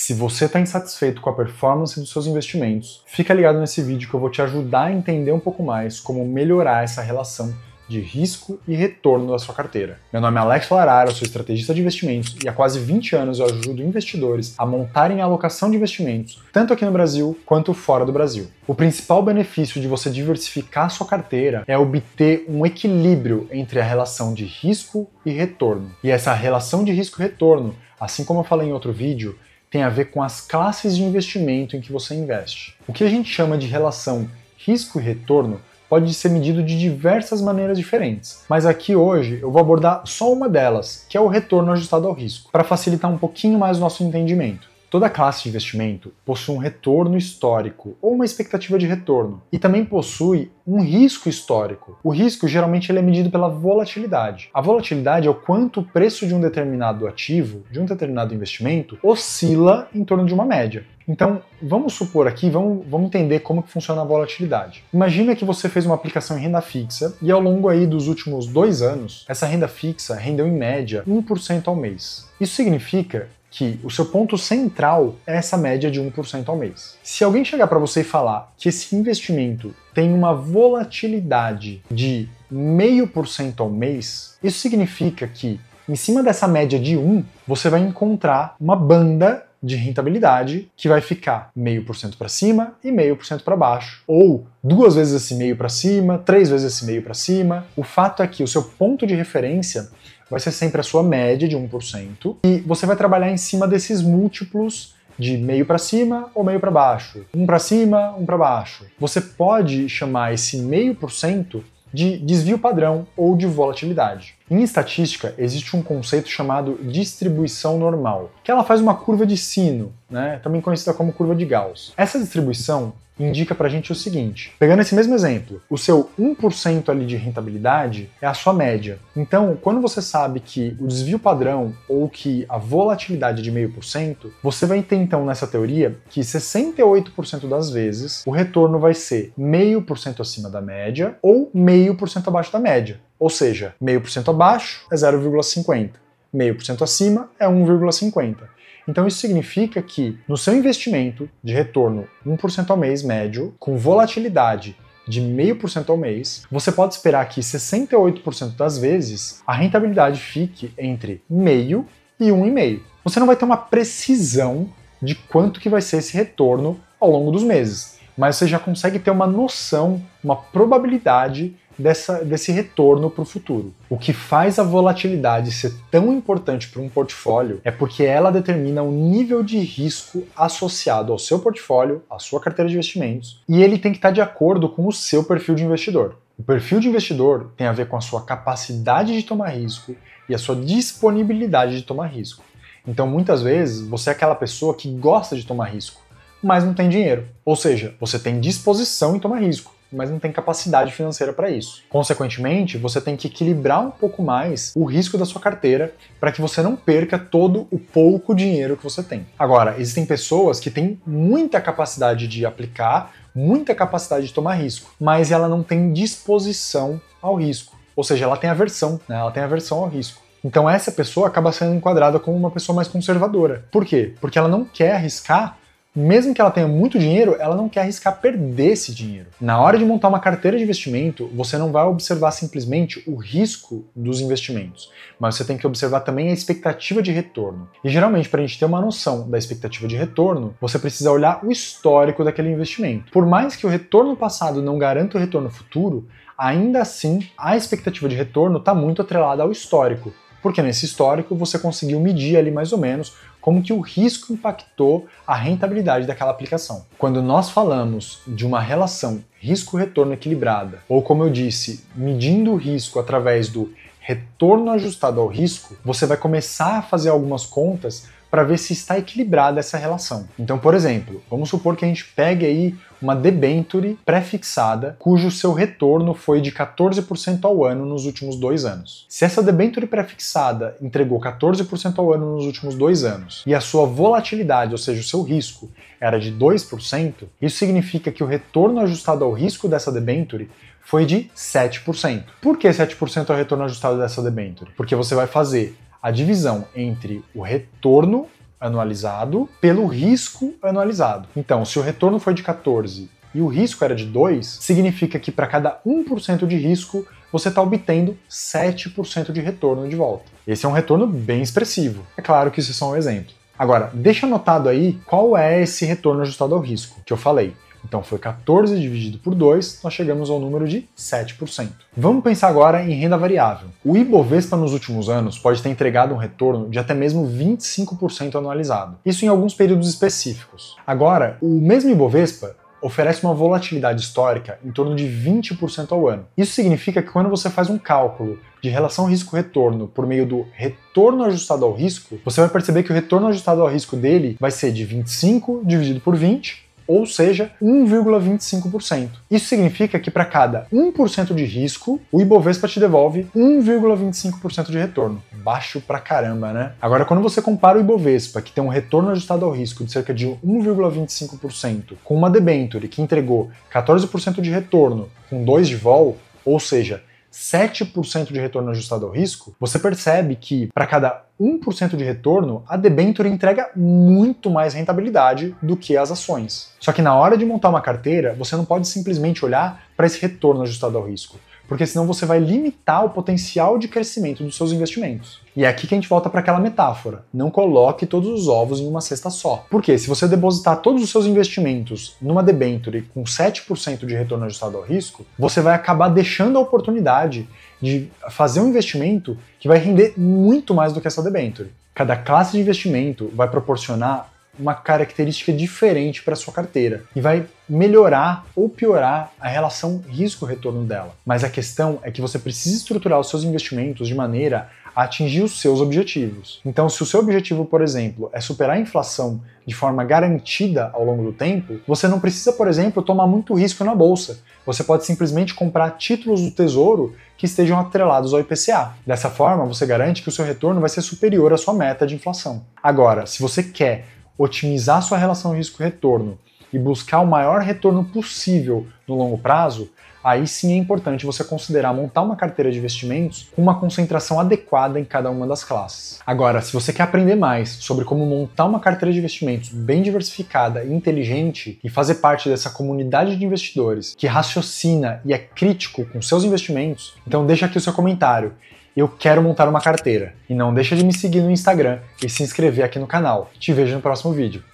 Se você está insatisfeito com a performance dos seus investimentos, fica ligado nesse vídeo que eu vou te ajudar a entender um pouco mais como melhorar essa relação de risco e retorno da sua carteira. Meu nome é Alex Larara, eu sou estrategista de investimentos e há quase 20 anos eu ajudo investidores a montarem a alocação de investimentos, tanto aqui no Brasil quanto fora do Brasil. O principal benefício de você diversificar a sua carteira é obter um equilíbrio entre a relação de risco e retorno. E essa relação de risco e retorno, assim como eu falei em outro vídeo, tem a ver com as classes de investimento em que você investe. O que a gente chama de relação risco e retorno pode ser medido de diversas maneiras diferentes, mas aqui hoje eu vou abordar só uma delas, que é o retorno ajustado ao risco, para facilitar um pouquinho mais o nosso entendimento. Toda classe de investimento possui um retorno histórico ou uma expectativa de retorno e também possui um risco histórico. O risco geralmente ele é medido pela volatilidade. A volatilidade é o quanto o preço de um determinado ativo, de um determinado investimento, oscila em torno de uma média. Então, vamos supor aqui, vamos entender como que funciona a volatilidade. Imagina que você fez uma aplicação em renda fixa e ao longo aí dos últimos 2 anos, essa renda fixa rendeu em média 1% ao mês. Isso significa que o seu ponto central é essa média de 1% ao mês. Se alguém chegar para você e falar que esse investimento tem uma volatilidade de 0,5% ao mês, isso significa que em cima dessa média de 1, você vai encontrar uma banda de rentabilidade que vai ficar 0,5% para cima e 0,5% para baixo, ou 2 vezes esse meio para cima, 3 vezes esse meio para cima. O fato é que o seu ponto de referência vai ser sempre a sua média de 1% e você vai trabalhar em cima desses múltiplos de meio para cima ou meio para baixo, 1 para cima, 1 para baixo. Você pode chamar esse 0,5% de desvio padrão ou de volatilidade. Em estatística, existe um conceito chamado distribuição normal, que ela faz uma curva de sino, também conhecida como curva de Gauss. Essa distribuição indica pra gente o seguinte, pegando esse mesmo exemplo, o seu 1% ali de rentabilidade é a sua média. Então, quando você sabe que o desvio padrão ou que a volatilidade é de 0,5%, você vai ter então nessa teoria que 68% das vezes o retorno vai ser 0,5% acima da média ou 0,5% abaixo da média. Ou seja, 0,5% abaixo é 0,50, 0,5% acima é 1,50. Então isso significa que no seu investimento de retorno 1% ao mês médio, com volatilidade de 0,5% ao mês, você pode esperar que 68% das vezes a rentabilidade fique entre 0,5% e 1,5%. Você não vai ter uma precisão de quanto que vai ser esse retorno ao longo dos meses, mas você já consegue ter uma noção, uma probabilidade desse retorno para o futuro. O que faz a volatilidade ser tão importante para um portfólio é porque ela determina o nível de risco associado ao seu portfólio, à sua carteira de investimentos, e ele tem que estar de acordo com o seu perfil de investidor. O perfil de investidor tem a ver com a sua capacidade de tomar risco e a sua disponibilidade de tomar risco. Então, muitas vezes, você é aquela pessoa que gosta de tomar risco, mas não tem dinheiro. Ou seja, você tem disposição em tomar risco, mas não tem capacidade financeira para isso. Consequentemente, você tem que equilibrar um pouco mais o risco da sua carteira para que você não perca todo o pouco dinheiro que você tem. Agora, existem pessoas que têm muita capacidade de aplicar, muita capacidade de tomar risco, mas ela não tem disposição ao risco. Ou seja, ela tem aversão, ela tem aversão ao risco. Então essa pessoa acaba sendo enquadrada como uma pessoa mais conservadora. Por quê? Porque ela não quer arriscar. Mesmo que ela tenha muito dinheiro, ela não quer arriscar perder esse dinheiro. Na hora de montar uma carteira de investimento, você não vai observar simplesmente o risco dos investimentos, mas você tem que observar também a expectativa de retorno. E geralmente, para a gente ter uma noção da expectativa de retorno, você precisa olhar o histórico daquele investimento. Por mais que o retorno passado não garanta o retorno futuro, ainda assim, a expectativa de retorno está muito atrelada ao histórico, porque nesse histórico você conseguiu medir ali mais ou menos como que o risco impactou a rentabilidade daquela aplicação. Quando nós falamos de uma relação risco-retorno equilibrada, ou como eu disse, medindo o risco através do retorno ajustado ao risco, você vai começar a fazer algumas contas para ver se está equilibrada essa relação. Então, por exemplo, vamos supor que a gente pegue aí uma debenture pré-fixada cujo seu retorno foi de 14% ao ano nos últimos 2 anos. Se essa debenture pré-fixada entregou 14% ao ano nos últimos 2 anos e a sua volatilidade, ou seja, o seu risco, era de 2%, isso significa que o retorno ajustado ao risco dessa debenture foi de 7%. Por que 7% é o retorno ajustado dessa debenture? Porque você vai fazer a divisão entre o retorno anualizado pelo risco anualizado. Então, se o retorno foi de 14 e o risco era de 2, significa que para cada 1% de risco, você está obtendo 7% de retorno de volta. Esse é um retorno bem expressivo. É claro que isso é só um exemplo. Agora, deixa anotado aí qual é esse retorno ajustado ao risco que eu falei. Então foi 14 dividido por 2, nós chegamos ao número de 7%. Vamos pensar agora em renda variável. O Ibovespa nos últimos anos pode ter entregado um retorno de até mesmo 25% anualizado. Isso em alguns períodos específicos. Agora, o mesmo Ibovespa oferece uma volatilidade histórica em torno de 20% ao ano. Isso significa que quando você faz um cálculo de relação risco-retorno por meio do retorno ajustado ao risco, você vai perceber que o retorno ajustado ao risco dele vai ser de 25 dividido por 20, ou seja, 1,25%. Isso significa que para cada 1% de risco, o Ibovespa te devolve 1,25% de retorno. Baixo pra caramba, né? Agora, quando você compara o Ibovespa, que tem um retorno ajustado ao risco de cerca de 1,25%, com uma debenture que entregou 14% de retorno com 2 de vol, ou seja, 7% de retorno ajustado ao risco, você percebe que para cada 1% de retorno, a debênture entrega muito mais rentabilidade do que as ações. Só que na hora de montar uma carteira, você não pode simplesmente olhar para esse retorno ajustado ao risco, porque senão você vai limitar o potencial de crescimento dos seus investimentos. E é aqui que a gente volta para aquela metáfora. Não coloque todos os ovos em uma cesta só. Porque se você depositar todos os seus investimentos numa debênture com 7% de retorno ajustado ao risco, você vai acabar deixando a oportunidade de fazer um investimento que vai render muito mais do que essa debênture. Cada classe de investimento vai proporcionar uma característica diferente para a sua carteira e vai melhorar ou piorar a relação risco-retorno dela. Mas a questão é que você precisa estruturar os seus investimentos de maneira a atingir os seus objetivos. Então, se o seu objetivo, por exemplo, é superar a inflação de forma garantida ao longo do tempo, você não precisa, por exemplo, tomar muito risco na bolsa. Você pode simplesmente comprar títulos do Tesouro que estejam atrelados ao IPCA. Dessa forma, você garante que o seu retorno vai ser superior à sua meta de inflação. Agora, se você quer otimizar sua relação risco-retorno e buscar o maior retorno possível no longo prazo, aí sim é importante você considerar montar uma carteira de investimentos com uma concentração adequada em cada uma das classes. Agora, se você quer aprender mais sobre como montar uma carteira de investimentos bem diversificada e inteligente e fazer parte dessa comunidade de investidores que raciocina e é crítico com seus investimentos, então deixa aqui o seu comentário. Eu quero montar uma carteira. E não deixa de me seguir no Instagram e se inscrever aqui no canal. Te vejo no próximo vídeo.